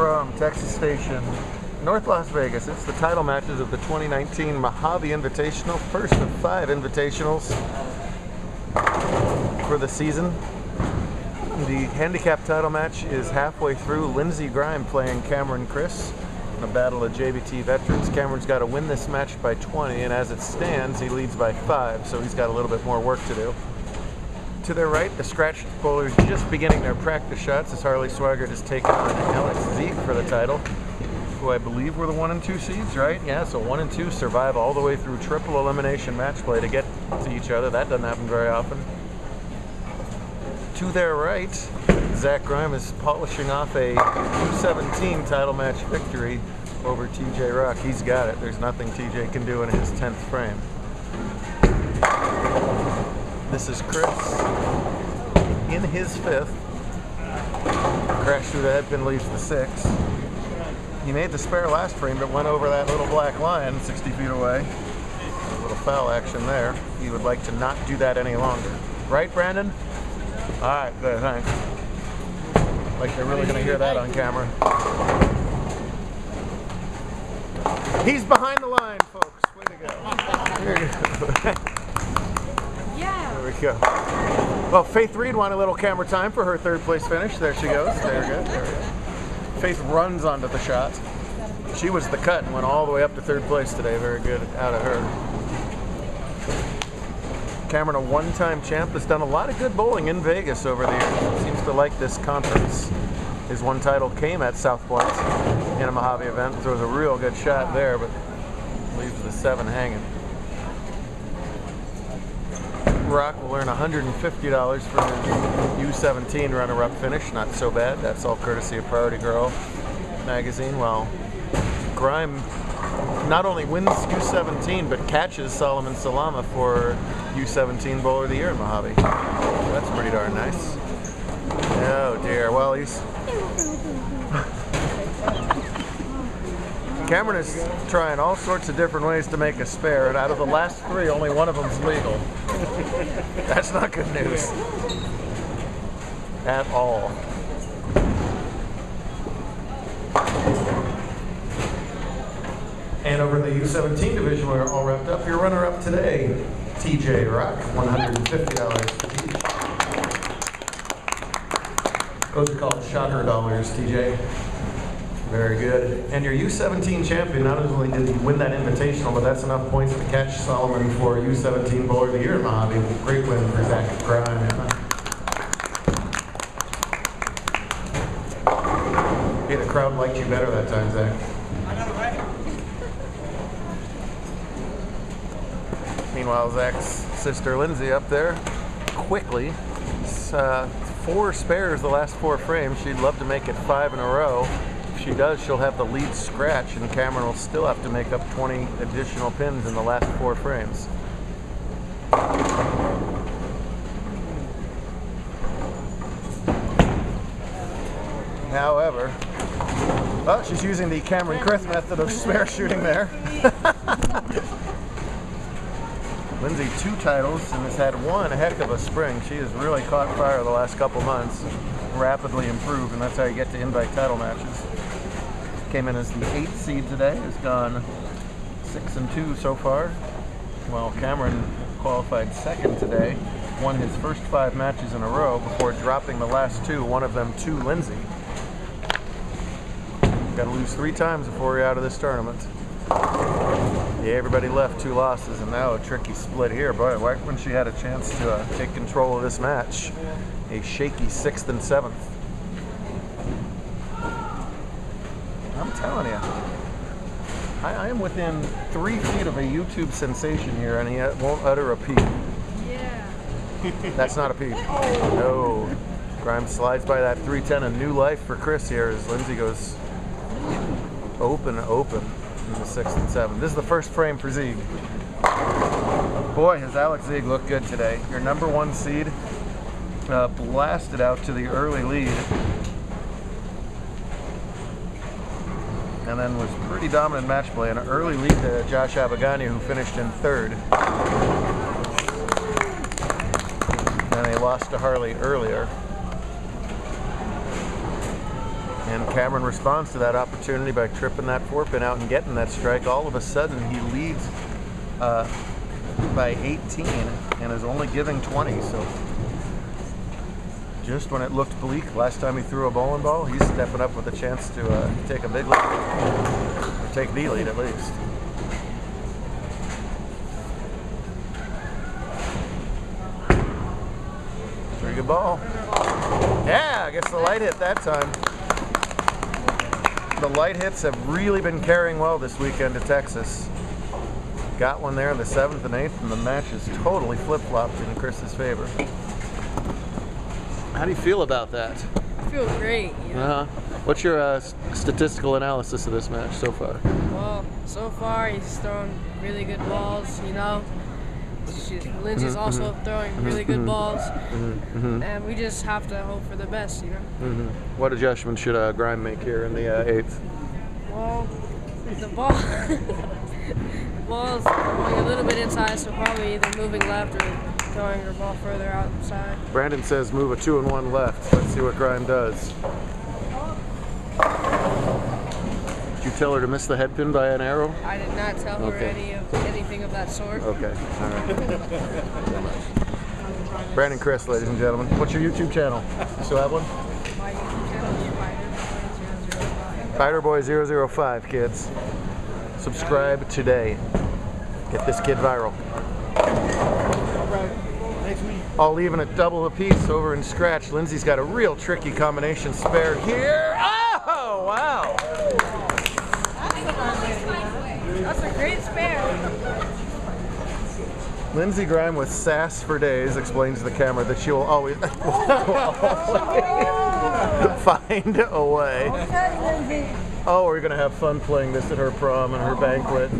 from Texas Station, North Las Vegas. It's the title matches of the 2019 Mojave Invitational, first of 5 invitationals for the season. The handicap title match is halfway through. Lindsey Grime playing Cameron Chris in a battle of JBT veterans. Cameron's got to win this match by 20, and as it stands, he leads by 5, so he's got a little bit more work to do. To their right, the scratch bowlers just beginning their practice shots as Harley Swaggart is taking on Alex Zeek for the title, who I believe were the 1 and 2 seeds, right? Yeah, so 1 and 2 survive all the way through triple elimination match play to get to each other. That doesn't happen very often. To their right, Zach Grime is polishing off a U17 title match victory over TJ Rock. He's got it. There's nothing TJ can do in his 10th frame. This is Chris in his 5th. Crash through the headpin leaves the 6. He made the spare last frame, but went over that little black line 60 feet away. A little foul action there. He would like to not do that any longer. Right, Brandon? All right, good, thanks. Like they're really going to hear that on camera. He's behind the line, folks. Way to go. Here you go. Yeah. There we go. Well, Faith Reed won a little camera time for her 3rd place finish. There she goes. There we go. There we go. Faith runs onto the shot. She was the cut and went all the way up to 3rd place today. Very good out of her. Cameron, a 1-time champ, has done a lot of good bowling in Vegas over the years. Seems to like this conference. His 1 title came at South Point in a Mojave event. Throws a real good shot there, but leaves the 7 hanging. Rock will earn $150 for his U17 runner-up finish. Not so bad. That's all courtesy of Priority Girl magazine. Well, Grime not only wins U17, but catches Solomon Salama for U17 Bowler of the Year in Mojave. That's pretty darn nice. Oh dear. Well, he's... Cameron is trying all sorts of different ways to make a spare, and out of the last 3, only one of them's legal. That's not good news. At all. And over the U17 division, we're all wrapped up. Your runner-up today, TJ Rock, $150 for each. Those are called shocker dollars, TJ. Very good. And your U17 champion, not only did he win that invitational, but that's enough points to catch Solomon for U17 Bowler of the Year in Mojave. Great win for Zach Grime. Hey, the crowd liked you better that time, Zach. Meanwhile, Zach's sister Lindsay up there quickly. 4 spares the last 4 frames. She'd love to make it 5 in a row. If she does, she'll have the lead scratch, and Cameron will still have to make up 20 additional pins in the last 4 frames. However, oh, she's using the Cameron Chris method of spare shooting there. Lindsay, 2 titles and has had 1 heck of a spring. She has really caught fire the last couple months, rapidly improved, and that's how you get to invite title matches. Came in as the 8th seed today, has gone 6 and 2 so far. While Cameron qualified 2nd today, won his first 5 matches in a row before dropping the last 2, one of them to Lindsay. Got to lose 3 times before you're out of this tournament. Yeah, everybody left 2 losses, and now a tricky split here. Boy, right when she had a chance to take control of this match, a shaky 6th and 7th. I'm telling you, I am within 3 feet of a YouTube sensation here, and he won't utter a peep. Yeah. That's not a peep. No. Grime slides by that 310, a new life for Chris here as Lindsay goes open in the 6th and 7th. This is the first frame for Zieg. Boy, has Alex Zeeg looked good today. Your number 1 seed blasted out to the early lead, and then was pretty dominant match play. An early lead to Josh Abagani, who finished in 3rd. And they lost to Harley earlier. And And Cameron responds to that opportunity by tripping that 4-pin out and getting that strike. All of a sudden, he leads by 18 and is only giving 20. So just when it looked bleak last time he threw a bowling ball, he's stepping up with a chance to take a big lead, or take the lead at least. Pretty good ball. Yeah, I guess the light hit that time. The light hits have really been carrying well this weekend to Texas. Got one there in the 7th and 8th, and the match is totally flip-flopped in Chris's favor. How do you feel about that? I feel great. What's your statistical analysis of this match so far? Well, so far he's thrown really good balls, you know. Lindsay's also throwing really good balls, and we just have to hope for the best, you know. What adjustment should Grime make here in the 8th? Well, the ball's going a little bit inside, so probably either moving left or throwing her ball further outside. Brandon says move a 2-1 left. Let's see what Grime does. Did you tell her to miss the head pin by an arrow? I did not tell her anything of that sort. Okay, all right. Brandon Chris, ladies and gentlemen. What's your YouTube channel? You still have one? My YouTube channel is Fighterboy005, kids. Subscribe today. Get this kid viral. All even at double apiece over in scratch. Lindsay's got a real tricky combination spared here. Oh, wow. That's a great spare. Lindsey Grime with sass for days explains to the camera that she will always find a way. Oh, we're going to have fun playing this at her prom and her banquet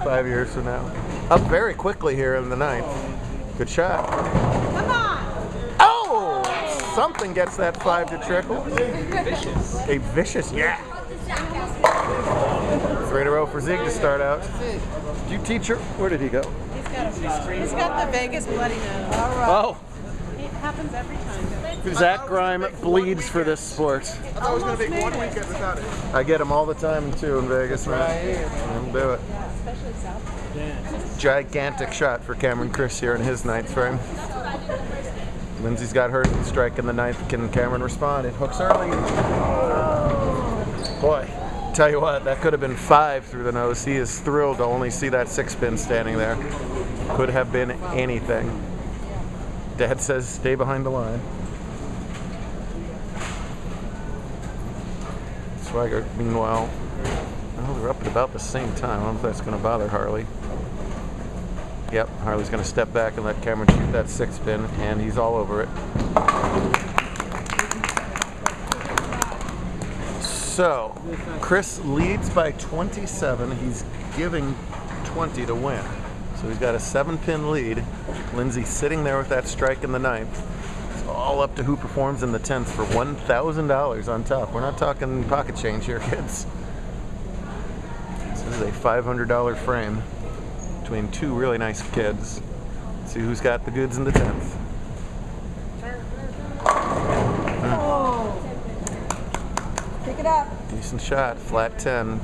5 years from now. Up very quickly here in the 9th. Good shot. Come on. Oh! Something gets that 5 to trickle. A vicious, yeah. 3 in a row for Zeke to start out. Did you teach her? Where did he go? He's got the Vegas bloody nose. All right. Oh. It happens every time. Zach Grime bleeds for this sport. I thought it was going to be 1 weekend without it. I get him all the time too in Vegas, man. He'll do it. Yeah, especially South. Gigantic shot for Cameron Chris here in his 9th frame. Lindsay's got her strike in the 9th. Can Cameron respond? It hooks early. Boy, tell you what, that could have been 5 through the nose. He is thrilled to only see that 6-pin standing there. Could have been anything. Dad says stay behind the line. Swigert, meanwhile, well, they're up at about the same time. I don't know if that's going to bother Harley. Yep, Harley's going to step back and let Cameron shoot that 6-pin, and he's all over it. So, Chris leads by 27. He's giving 20 to win. So he's got a 7-pin lead. Lindsay sitting there with that strike in the 9th. It's all up to who performs in the 10th for $1,000 on top. We're not talking pocket change here, kids. This is a $500 frame between 2 really nice kids. Let's see who's got the goods in the 10th. Pick it up. Decent shot, flat 10.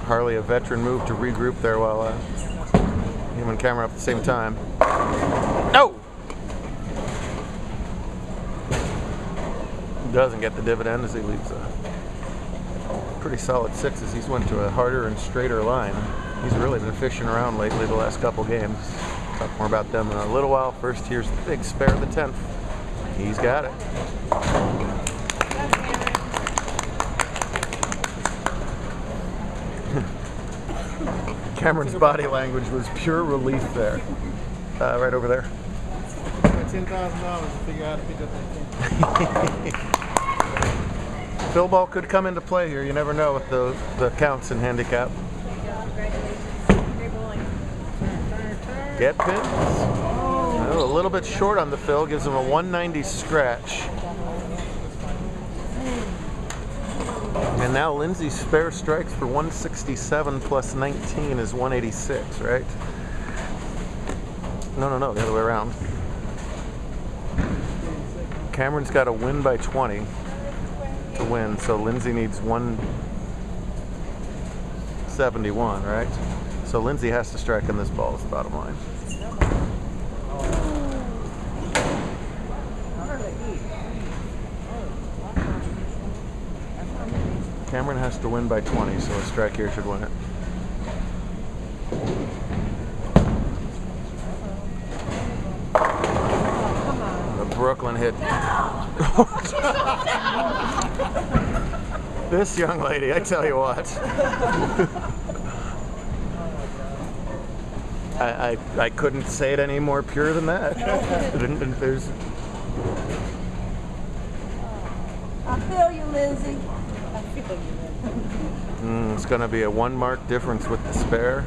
Harley, a veteran move to regroup there while him and Cameron up at the same time. No! Doesn't get the dividend as he leaves pretty solid 6s. He's went to a harder and straighter line. He's really been fishing around lately the last couple games. Talk more about them in a little while. First, here's the big spare of the 10th. He's got it. Cameron's body language was pure relief there. Right over there. $10,000 to figure out how to pick up that thing. Fill ball could come into play here. You never know with the counts in handicap. Get pins. Oh, a little bit short on the fill. Gives him a 190 scratch. And now Lindsay's spare strikes for 167 plus 19 is 186, right? No, the other way around. Cameron's got a win by 20. to win, so Lindsay needs 171, right? So Lindsay has to strike in this ball, is the bottom line. Cameron has to win by 20, so a strike here should win it. The Brooklyn hit. This young lady, I tell you what. I couldn't say it any more pure than that. There's. I feel you, Lindsay. It's going to be a 1 mark difference with the spare.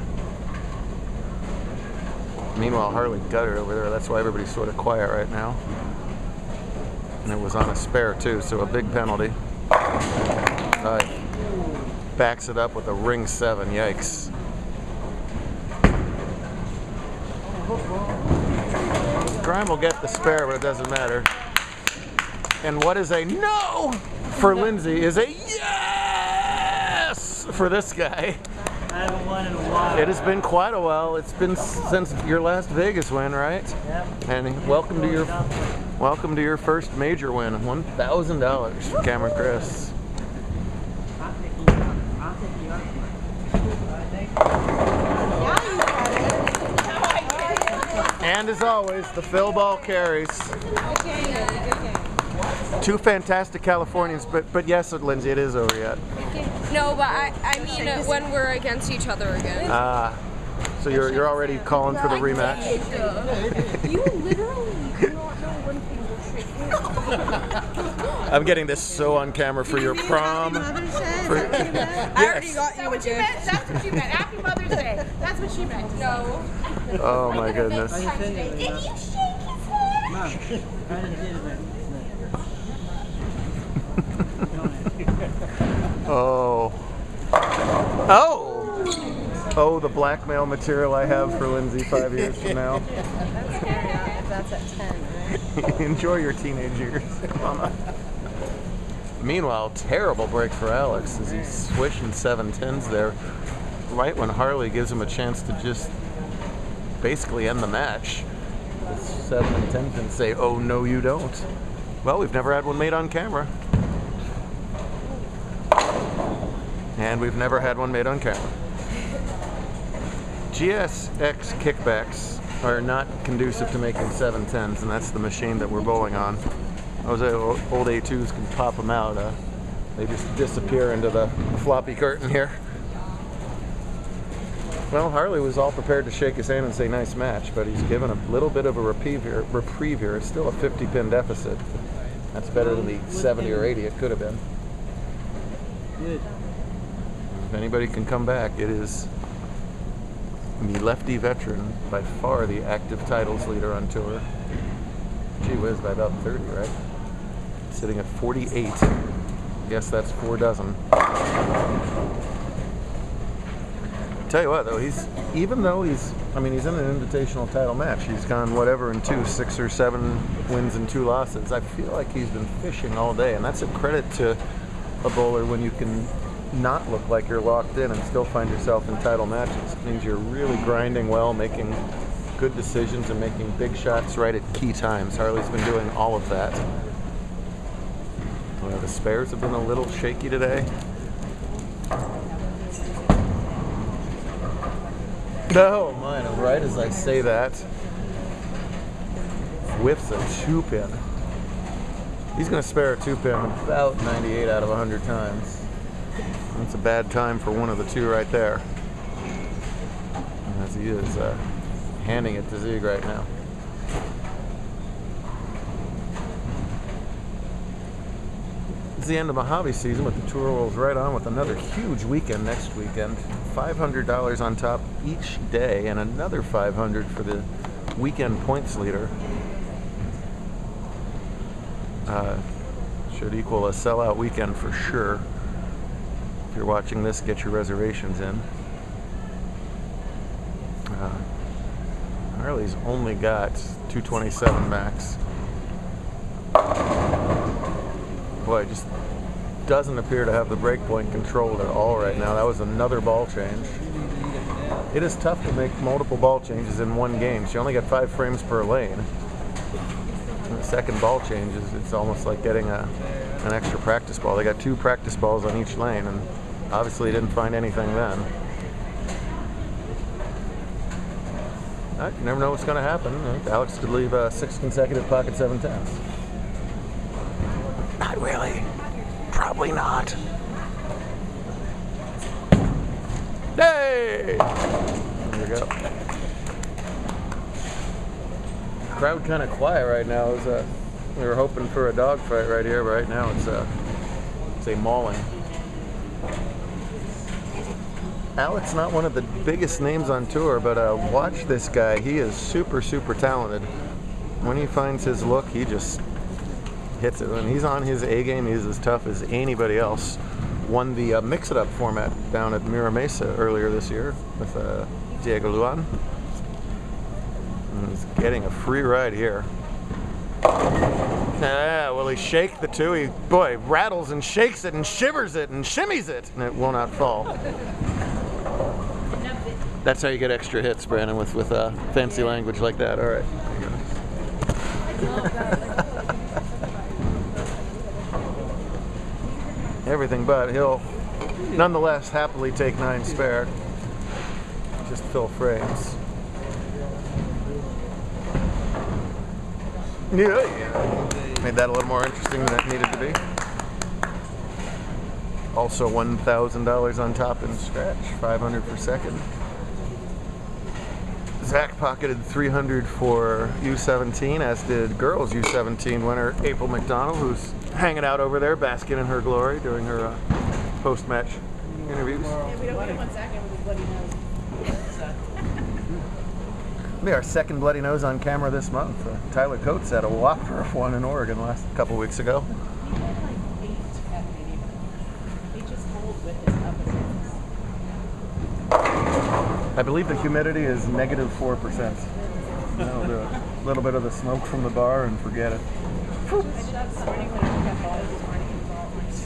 Meanwhile, Harley got it over there. That's why everybody's sort of quiet right now. And it was on a spare too, so a big penalty. Backs it up with a ring 7. Yikes. Grime will get the spare, but it doesn't matter. And what is a no for Lindsay is a yes for this guy. I haven't won in a while. It has been quite a while. It's been since your last Vegas win, right? Yep. And welcome to your first major win, $1,000 for Cameron Chris. I'll pick you up. And as always, the Phil ball carries. Two fantastic Californians, but yes, Lindsay, it is over yet. No, but I mean when we're against each other again. So you're already calling for the rematch? You literally do not know when things will shake. I'm getting this so on camera for your prom. I Yes. got you a gift. That's what you meant. Happy Mother's Day. That's what she meant. No. Oh my goodness. Did you shake his hand? Mom, I didn't do it. Oh. Oh! Oh, the blackmail material I have for Lindsay 5 years from now. That's at 10, right? Enjoy your teenage years, Mama. Meanwhile, terrible break for Alex as he's swishing 7-10s there, right when Harley gives him a chance to just basically end the match. With 7 and 10 pins say, "Oh no, you don't." Well, we've never had one made on camera, and we've never had one made on camera. GSX kickbacks are not conducive to making 7-10s, and that's the machine that we're bowling on. Those old A2s can pop them out. They just disappear into the floppy curtain here. Well, Harley was all prepared to shake his hand and say nice match, but he's given a little bit of a reprieve here. It's still a 50-pin deficit. That's better than the 70 or 80 it could have been. Good. If anybody can come back, it is the lefty veteran, by far the active titles leader on tour. Gee whiz, by about 30, right? Sitting at 48. Guess that's 4 dozen. Tell you what, though, even though he's in an invitational title match. He's gone whatever in 6 or 7 wins and 2 losses. I feel like he's been fishing all day, and that's a credit to a bowler when you can not look like you're locked in and still find yourself in title matches. It means you're really grinding well, making good decisions, and making big shots right at key times. Harley's been doing all of that. Well, the spares have been a little shaky today. No, mine, right as I say that, whiffs a 2-pin. He's going to spare a 2-pin about 98 out of 100 times. That's a bad time for one of the 2 right there. As he is handing it to Zieg right now. It's the end of Mojave season, but the tour rolls right on with another huge weekend next weekend. $500 on top each day, and another $500 for the weekend points leader. Should equal a sellout weekend for sure. If you're watching this, get your reservations in. Harley's only got 227 max. Boy, just doesn't appear to have the break point controlled at all right now. That was another ball change. It is tough to make multiple ball changes in one game. She only got 5 frames per lane. And the second ball change it's almost like getting an extra practice ball. They got 2 practice balls on each lane, and obviously didn't find anything then. You never know what's going to happen. Alex could leave 6 consecutive pocket 7-10s. Not really. Probably not. Hey! There we go. Crowd kind of quiet right now. We were hoping for a dogfight right here, but right now it's a mauling. Alex, not one of the biggest names on tour, but watch this guy. He is super, super talented. When he finds his look, he just hits it. When he's on his A game, he's as tough as anybody else. Won the mix-it-up format down at Mira Mesa earlier this year with Diego Luan. And he's getting a free ride here. Will he shake the 2? He, boy, rattles and shakes it and shivers it and shimmies it, and it will not fall. That's how you get extra hits, Brandon, with fancy language like that. All right. Everything but he'll nonetheless happily take 9 spare. Just fill frames. Yeah. Made that a little more interesting than it needed to be. Also $1,000 on top in scratch, 500 per second. Zach pocketed 300 for U17, as did girls U17 winner April McDonald, who's hanging out over there, basking in her glory during her post-match interviews. Yeah, we don't get 1 second with the bloody nose. It'll be our second bloody nose on camera this month. Tyler Coates had a whopper of one in Oregon last couple weeks ago. He had like 8 at meeting. He just hold with his upper. I believe the humidity is -4%. That'll do it. A little bit of the smoke from the bar and forget it. I did that this morning when I got balls this morning.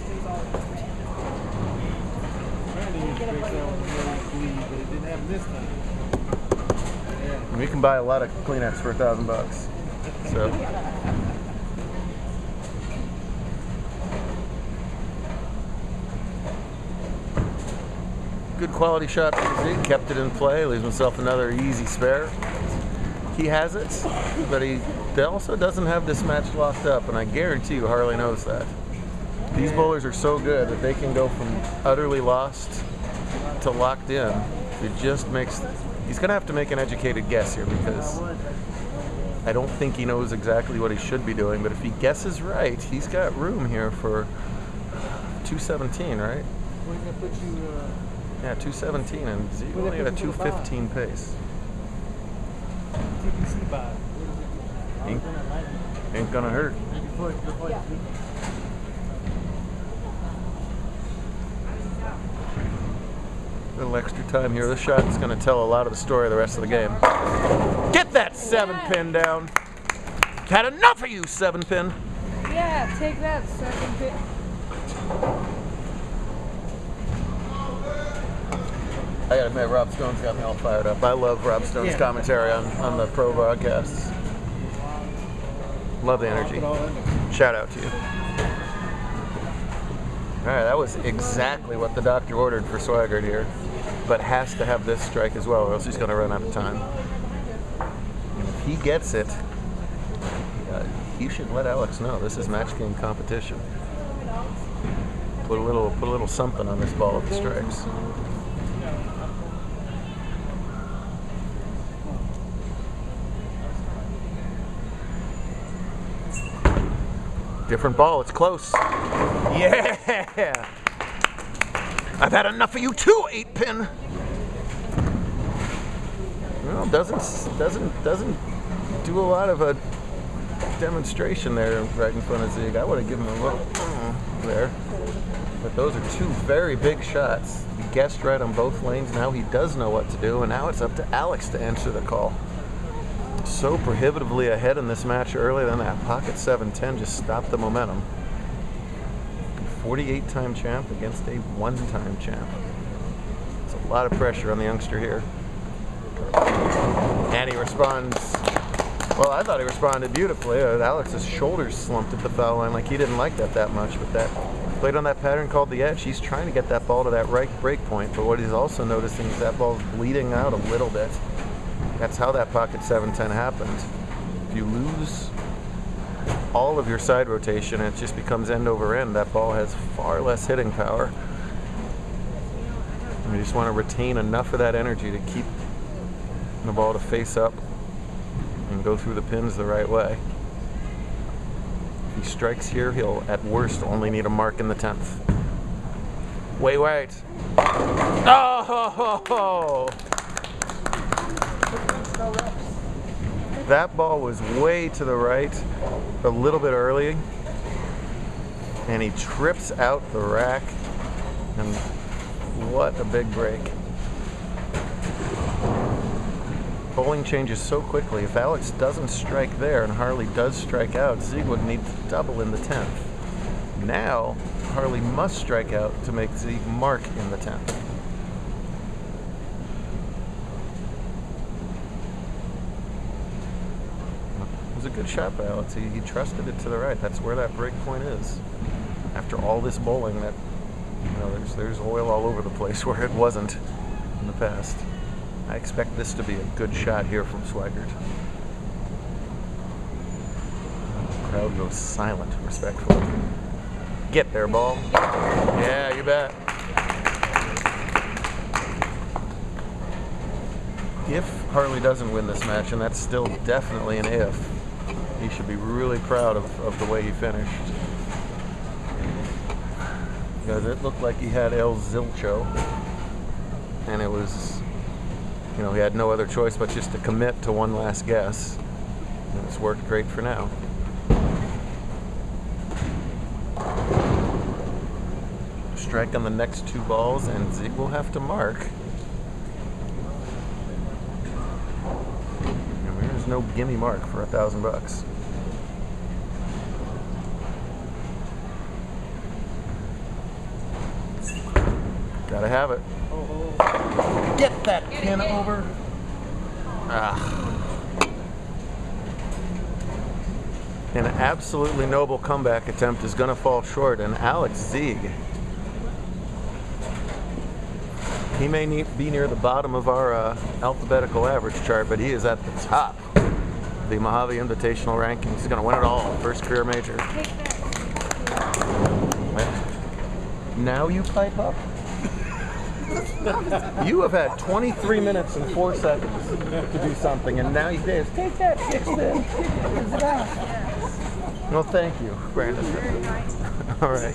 It was all like, it was all But it didn't happen this time. We can buy a lot of Kleenex for $1,000. So. Good quality shot for Zeke. Kept it in play. Leaves himself another easy spare. He has it, but he also doesn't have this match locked up, and I guarantee you Harley knows that. These bowlers are so good that they can go from utterly lost to locked in. It just makes... He's going to have to make an educated guess here, because I don't think he knows exactly what he should be doing, but if he guesses right, he's got room here for 217, right? What is that put you? Yeah, 217, and Zeke only got a 215 pace. TPC by. Ain't gonna hurt. Little extra time here. This shot is going to tell a lot of the story of the rest of the game. Get that 7-pin down. Had enough of you, 7-pin. Yeah, take that 7-pin. I gotta admit, Rob Stone's got me all fired up. I love Rob Stone's commentary on the pro broadcasts. Love the energy. Shout out to you. Alright, that was exactly what the doctor ordered for Swaggart here, but has to have this strike as well, or else he's going to run out of time. And if he gets it, he should let Alex know this is match game competition. Put a little something on this ball if he strikes. Different ball, it's close. Yeah! I've had enough of you too, 8-pin. Well, doesn't do a lot of a demonstration there right in front of Zeke. I would have given him a little there. But those are 2 very big shots. He guessed right on both lanes. Now he does know what to do, and now it's up to Alex to answer the call. So prohibitively ahead in this match early, then that pocket 7-10 just stopped the momentum. 48-time champ against a one-time champ. It's a lot of pressure on the youngster here. And he responds, well, I thought he responded beautifully. Alex's shoulders slumped at the foul line like he didn't like that much, but that played on that pattern called the edge. He's trying to get that ball to that right break point, but what he's also noticing is that ball's bleeding out a little bit. That's how that pocket 7-10 happened. If you lose all of your side rotation and it just becomes end over end, that ball has far less hitting power. And you just want to retain enough of that energy to keep the ball to face up and go through the pins the right way. If he strikes here, he'll at worst only need a mark in the 10th. Wait. Oh! That ball was way to the right, a little bit early, and he trips out the rack, and what a big break. Bowling changes so quickly. If Alex doesn't strike there and Harley does strike out, Zieg would need to double in the 10th. Now, Harley must strike out to make Zieg mark in the 10th. It was a good shot by Alex. He trusted it to the right. That's where that break point is. After all this bowling, that, you know, there's oil all over the place where it wasn't in the past. I expect this to be a good shot here from Swigert. The crowd goes silent, respectfully. Get there, ball. Yeah, you bet. If Harley doesn't win this match, and that's still definitely an if, he should be really proud of the way he finished. Because it looked like he had El Zilcho, and it was, you know, he had no other choice but just to commit to one last guess. And it's worked great for now. Strike on the next two balls, and Zieg will have to mark. And there's no gimme mark for $1,000. Gotta have it. Get that pin over. An absolutely noble comeback attempt is going to fall short, and Alex Zieg, he may be near the bottom of our alphabetical average chart, but he is at the top of the Mojave Invitational rankings. He's going to win it all. First career major. Now you pipe up. You have had 23 minutes and 4 seconds to do something, and now you say, take that, fix this. Well, thank you, Brandon. All right.